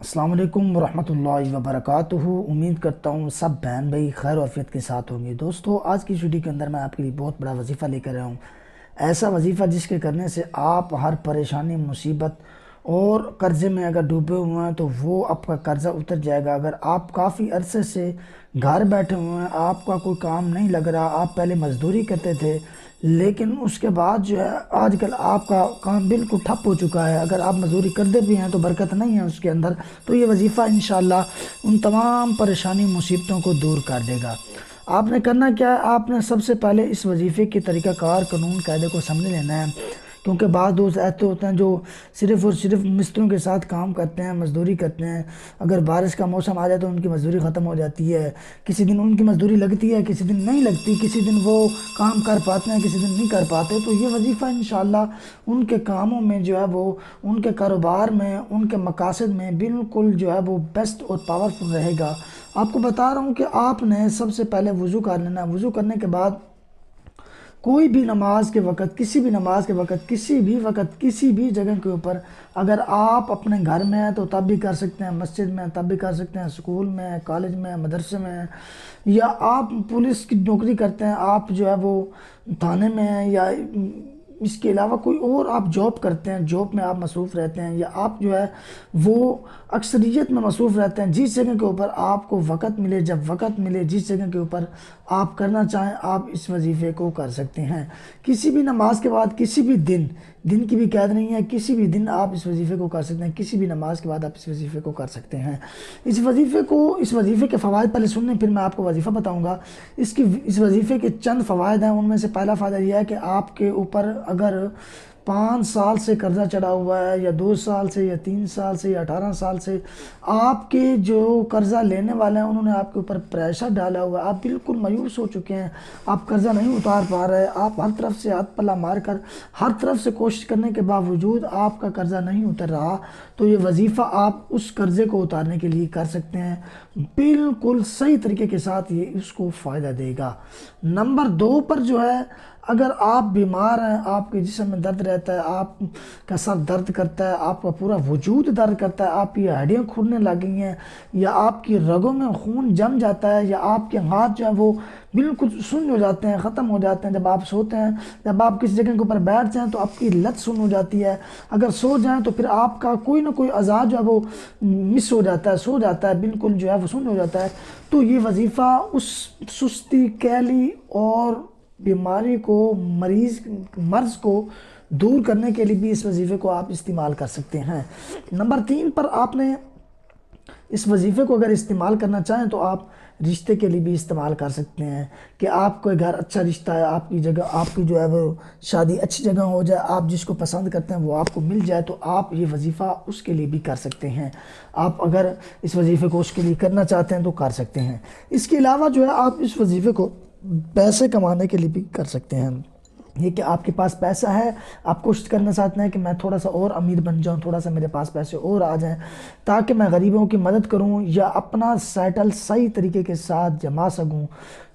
السلام علیکم ورحمۃ اللہ وبرکاتہ۔ امید کرتا ہوں سب بہن بھائی خیر و عافیت کے ساتھ ہوں گے۔ دوستو، آج کی ویڈیو کے اندر میں آپ کے لیے بہت بڑا وظیفہ لے کر آیا ہوں۔ ایسا وظیفہ جس کے کرنے سے آپ ہر پریشانی، مصیبت اور قرضے میں اگر ڈوبے ہوئے ہیں تو وہ آپ کا قرضہ اتر جائے گا۔ اگر آپ کافی عرصے سے گھر بیٹھے ہوئے ہیں، آپ کا کوئی کام نہیں لگ رہا، آپ پہلے مزدوری کرتے تھے لیکن اس کے بعد جو ہے آج کل آپ کا کام بالکل ٹھپ ہو چکا ہے، اگر آپ مزدوری کرتے بھی ہیں تو برکت نہیں ہے اس کے اندر، تو یہ وظیفہ انشاءاللہ ان تمام پریشانی مصیبتوں کو دور کر دے گا۔ آپ نے کرنا کیا ہے، آپ نے سب سے پہلے اس وظیفے کے طریقہ کار، قانون، قاعدے کو سمجھ لینا ہے، کیونکہ بعض دوست ایسے ہوتے ہیں جو صرف اور صرف مستریوں کے ساتھ کام کرتے ہیں، مزدوری کرتے ہیں۔ اگر بارش کا موسم آ جائے تو ان کی مزدوری ختم ہو جاتی ہے، کسی دن ان کی مزدوری لگتی ہے، کسی دن نہیں لگتی، کسی دن وہ کام کر پاتے ہیں، کسی دن نہیں کر پاتے۔ تو یہ وظیفہ انشاءاللہ ان کے کاموں میں جو ہے وہ، ان کے کاروبار میں، ان کے مقاصد میں بالکل جو ہے وہ بیسٹ اور پاورفل رہے گا۔ آپ کو بتا رہا ہوں کہ آپ نے سب سے پہلے وضو کر لینا ہے۔ وضو کرنے کے بعد کوئی بھی نماز کے وقت، کسی بھی نماز کے وقت، کسی بھی وقت، کسی بھی جگہ کے اوپر، اگر آپ اپنے گھر میں ہیں تو تب بھی کر سکتے ہیں، مسجد میں تب بھی کر سکتے ہیں، اسکول میں، کالج میں، مدرسے میں، یا آپ پولیس کی نوکری کرتے ہیں، آپ جو ہے وہ تھانے میں ہیں، یا اس کے علاوہ کوئی اور آپ جاب کرتے ہیں، جاب میں آپ مصروف رہتے ہیں، یا آپ جو ہے وہ اکثریت میں مصروف رہتے ہیں، جس جگہ کے اوپر آپ کو وقت ملے، جب وقت ملے، جس جگہ کے اوپر آپ کرنا چاہیں آپ اس وظیفے کو کر سکتے ہیں۔ کسی بھی نماز کے بعد، کسی بھی دن کی بھی قید نہیں ہے، کسی بھی دن آپ اس وظیفے کو کر سکتے ہیں، کسی بھی نماز کے بعد آپ اس وظیفے کو کر سکتے ہیں۔ اس وظیفے کے فوائد پہلے سن لیں، پھر میں آپ کو وظیفہ بتاؤں گا۔ اس وظیفے کے چند فوائد ہیں، ان میں سے پہلا فائدہ یہ ہے کہ آپ کے اوپر اگر 5 سال سے قرضہ چڑھا ہوا ہے، یا 2 سال سے، یا 3 سال سے، یا 18 سال سے، آپ کے جو قرضہ لینے والے ہیں انہوں نے آپ کے اوپر پریشر ڈالا ہوا ہے، آپ بالکل مایوس ہو چکے ہیں، آپ قرضہ نہیں اتار پا رہے، آپ ہر طرف سے ہاتھ پلہ مار کر، ہر طرف سے کوشش کرنے کے باوجود آپ کا قرضہ نہیں اتر رہا، تو یہ وظیفہ آپ اس قرضے کو اتارنے کے لیے کر سکتے ہیں۔ بالکل صحیح طریقے کے ساتھ یہ اس کو فائدہ دے گا۔ نمبر 2 پر جو ہے، اگر آپ بیمار ہیں، آپ کے جسم میں درد رہتا ہے، آپ کا سر درد کرتا ہے، آپ کا پورا وجود درد کرتا ہے، آپ کی ہڈیاں کھلنے لگ گئی ہیں، یا آپ کی رگوں میں خون جم جاتا ہے، یا آپ کے ہاتھ جو ہیں وہ بالکل سن ہو جاتے ہیں، ختم ہو جاتے ہیں جب آپ سوتے ہیں، جب آپ کسی جگہ کے اوپر بیٹھ جائیں تو آپ کی لت سن ہو جاتی ہے، اگر سو جائیں تو پھر آپ کا کوئی نہ کوئی اعضاء جو ہے وہ مس ہو جاتا ہے، سو جاتا ہے، بالکل جو ہے وہ سن ہو جاتا ہے، تو یہ وظیفہ اس سستی، کیلی اور بیماری کو، مرض کو دور کرنے کے لیے بھی اس وظیفے کو آپ استعمال کر سکتے ہیں۔ نمبر 3 پر آپ نے اس وظیفے کو اگر استعمال کرنا چاہیں تو آپ رشتے کے لیے بھی استعمال کر سکتے ہیں، کہ آپ کوئی گھر اچھا رشتہ ہے، آپ کی جگہ، آپ کی جو ہے وہ شادی اچھی جگہ ہو جائے، آپ جس کو پسند کرتے ہیں وہ آپ کو مل جائے، تو آپ یہ وظیفہ اس کے لیے بھی کر سکتے ہیں۔ آپ اگر اس وظیفے کو اس کے لیے کرنا چاہتے ہیں تو کر سکتے ہیں۔ اس کے علاوہ جو ہے آپ اس وظیفے کو پیسے کمانے کے لیے بھی کر سکتے ہیں۔ یہ کہ آپ کے پاس پیسہ ہے، آپ کوشش کرنا چاہتے ہیں کہ میں تھوڑا سا اور امیر بن جاؤں، تھوڑا سا میرے پاس پیسے اور آ جائیں تاکہ میں غریبوں کی مدد کروں، یا اپنا سیٹل صحیح طریقے کے ساتھ جما سکوں،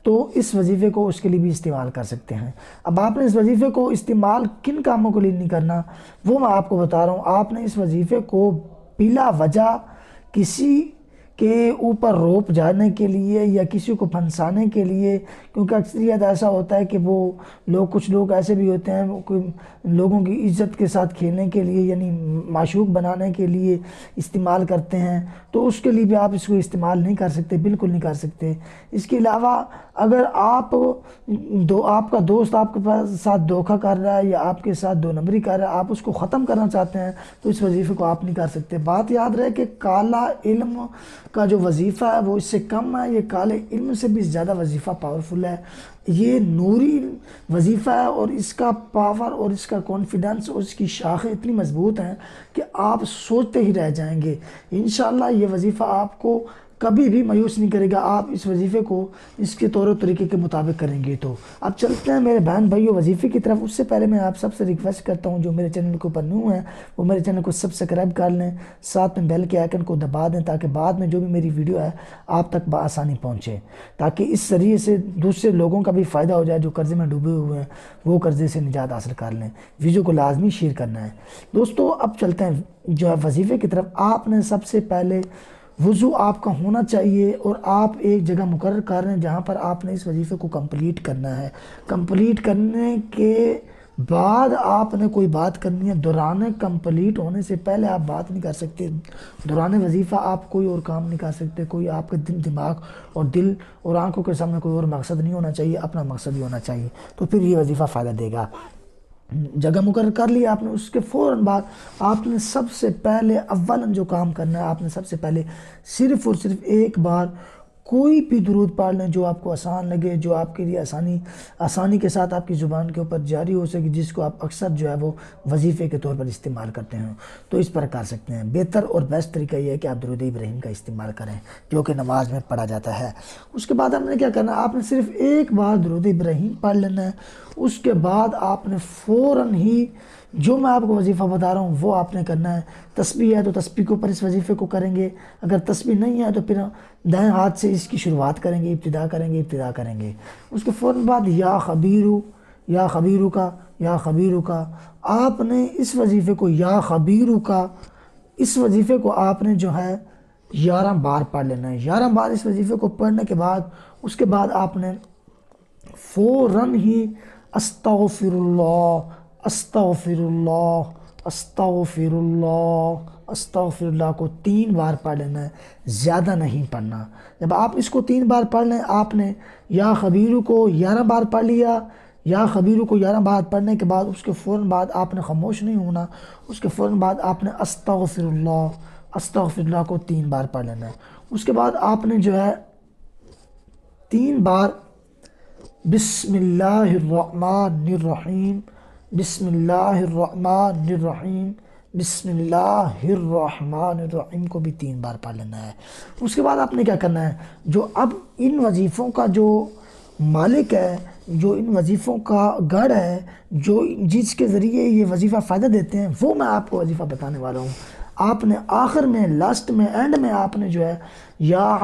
تو اس وظیفے کو اس کے لیے بھی استعمال کر سکتے ہیں۔ اب آپ نے اس وظیفے کو استعمال کن کاموں کے لیے نہیں کرنا وہ میں آپ کو بتا رہا ہوں۔ آپ نے اس وظیفے کو بلا وجہ کسی کے اوپر روپ جانے کے لیے، یا کسی کو پھنسانے کے لیے، کیونکہ اکثریت ایسا ہوتا ہے کہ کچھ لوگ ایسے بھی ہوتے ہیں، لوگوں کی عزت کے ساتھ کھیلنے کے لیے، یعنی معشوق بنانے کے لیے استعمال کرتے ہیں، تو اس کے لیے بھی آپ اس کو استعمال نہیں کر سکتے، بالکل نہیں کر سکتے۔ اس کے علاوہ اگر آپ کا دوست آپ کے ساتھ دھوکہ کر رہا ہے، یا آپ کے ساتھ 2 نمبری کر رہا ہے، آپ اس کو ختم کرنا چاہتے ہیں تو اس وظیفے کو آپ نہیں کر سکتے۔ بات یاد رہے کہ کالا علم کا جو وظیفہ ہے وہ اس سے کم ہے، یہ کالے علم سے بھی زیادہ وظیفہ پاورفل ہے۔ یہ نوری وظیفہ ہے، اور اس کا پاور اور اس کا کانفیڈنس اور اس کی شاخیں اتنی مضبوط ہیں کہ آپ سوچتے ہی رہ جائیں گے۔ انشاءاللہ یہ وظیفہ آپ کو کبھی بھی مایوس نہیں کرے گا آپ اس وظیفے کو اس کے طور و طریقے کے مطابق کریں گے تو۔ اب چلتے ہیں میرے بہن بھائیوں وظیفے کی طرف۔ اس سے پہلے میں آپ سب سے ریکویسٹ کرتا ہوں جو میرے چینل کے اوپر نیو ہیں وہ میرے چینل کو سبسکرائب کر لیں، ساتھ میں بیل کے آئیکن کو دبا دیں تاکہ بعد میں جو بھی میری ویڈیو ہے آپ تک بآسانی پہنچے، تاکہ اس ذریعے سے دوسرے لوگوں کا بھی فائدہ ہو جائے جو قرضے میں ڈوبے ہوئے ہیں، وہ قرضے سے نجات حاصل کر لیں۔ ویڈیو کو لازمی شیئر کرنا ہے دوستو۔ اب چلتے ہیں جو ہے وظیفے کی طرف۔ آپ نے سب سے پہلے وضو آپ کا ہونا چاہیے اور آپ ایک جگہ مقرر کر رہے ہیں جہاں پر آپ نے اس وظیفے کو کمپلیٹ کرنا ہے۔ کمپلیٹ کرنے کے بعد آپ نے کوئی بات کرنی ہے۔ دوران کمپلیٹ ہونے سے پہلے آپ بات نہیں کر سکتے۔ دوران وظیفہ آپ کوئی اور کام نہیں کر سکتے، کوئی آپ کے دماغ اور دل اور آنکھوں کے سامنے کوئی اور مقصد نہیں ہونا چاہیے، اپنا مقصد ہی ہونا چاہیے، تو پھر یہ وظیفہ فائدہ دے گا۔ جگہ مقرر کر لی آپ نے، اس کے فوراً بعد آپ نے سب سے پہلے اولاً جو کام کرنا ہے، آپ نے سب سے پہلے صرف اور صرف ایک بار کوئی بھی درود پڑھ لیں جو آپ کو آسان لگے، جو آپ کے لیے آسانی کے ساتھ آپ کی زبان کے اوپر جاری ہو سکے، جس کو آپ اکثر جو ہے وہ وظیفے کے طور پر استعمال کرتے ہیں، تو اس پر کر سکتے ہیں۔ بہتر اور بیسٹ طریقہ یہ ہے کہ آپ درود ابراہیم کا استعمال کریں جو کہ نماز میں پڑھا جاتا ہے۔ اس کے بعد ہم نے کیا کرنا ہے، آپ نے صرف ایک بار درود ابراہیم پڑھ لینا ہے۔ اس کے بعد آپ نے فوراً ہی جو میں آپ کو وظیفہ بتا رہا ہوں وہ آپ نے کرنا ہے۔ تسبیح ہے تو تسبیح کے اوپر اس وظیفے کو کریں گے، اگر تسبیح نہیں ہے تو پھر دائیں ہاتھ سے اس کی شروعات کریں گے، ابتدا کریں گے۔ اس کے فوراً بعد یا خبیرو کا آپ نے اس وظیفے کو اس وظیفے کو آپ نے جو ہے 11 بار پڑھ لینا ہے۔ 11 بار اس وظیفے کو پڑھنے کے بعد اس کے بعد آپ نے فوراً ہی استغفر اللہ کو 3 بار پڑھ لینا ہے، زیادہ نہیں پڑھنا۔ جب آپ اس کو 3 بار پڑھ لیں، آپ نے یا خبیرو کو 11 بار پڑھ لیا، یا خبیرو کو 11 بار پڑھنے کے بعد اس کے فوراً بعد آپ نے خاموش نہیں ہونا، اس کے فوراً بعد آپ نے استغفر اللہ کو 3 بار پڑھ لینا ہے۔ اس کے بعد آپ نے جو ہے 3 بار بسم اللہ الرحمن الرحیم کو بھی 3 بار پڑھ لینا ہے۔ اس کے بعد آپ نے کیا کرنا ہے، جو اب ان وظیفوں کا جو مالک ہے، جو ان وظیفوں کا گڑھ ہے، جو جس کے ذریعے یہ وظیفہ فائدہ دیتے ہیں، وہ میں آپ کو وظیفہ بتانے والا ہوں۔ آپ نے آخر میں، لاسٹ میں، اینڈ میں آپ نے جو ہے یا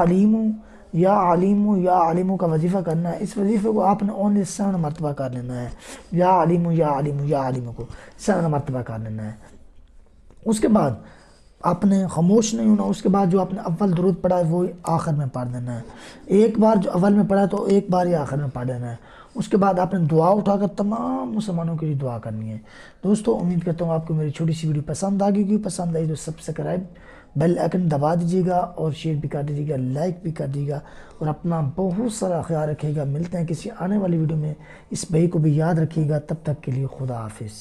علیمو کا وظیفہ کرنا ہے۔ اس وظیفے کو آپ نے اونلی 7 مرتبہ کر لینا ہے۔ یا علیمو کو 7 مرتبہ کر لینا ہے۔ اس کے بعد آپ نے خاموش نہیں ہونا۔ اس کے بعد جو آپ نے اول درود پڑھا ہے وہ آخر میں پڑھ دینا ہے۔ ایک بار جو اول میں پڑھا تو ایک بار ہی آخر میں پڑھ دینا ہے۔ اس کے بعد آپ نے دعا اٹھا کر تمام مسلمانوں کے لیے دعا کرنی ہے۔ دوستو امید کرتا ہوں آپ کو میری چھوٹی سی ویڈیو پسند آ گئی، پسند آئی تو سبسکرائب بیل آئیکن دبا دیجیے گا اور شیئر بھی کر دیجیے گا، لائک بھی کر دیجیے گا، اور اپنا بہت سارا خیال رکھیے گا۔ ملتے ہیں کسی آنے والی ویڈیو میں، اس بھائی کو بھی یاد رکھیے گا۔ تب تک کے لیے خدا حافظ۔